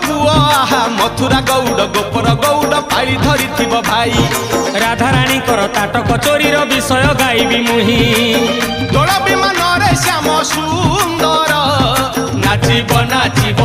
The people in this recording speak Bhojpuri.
पुओ आहा मथुरा गौड़ गोपर गौड़ पाଳି धरिथिब भाई राधाराणी ताटक चोरीर विषय गाइबी मुही दोल विमान रे श्याम सुंदर नाचिब नाचिब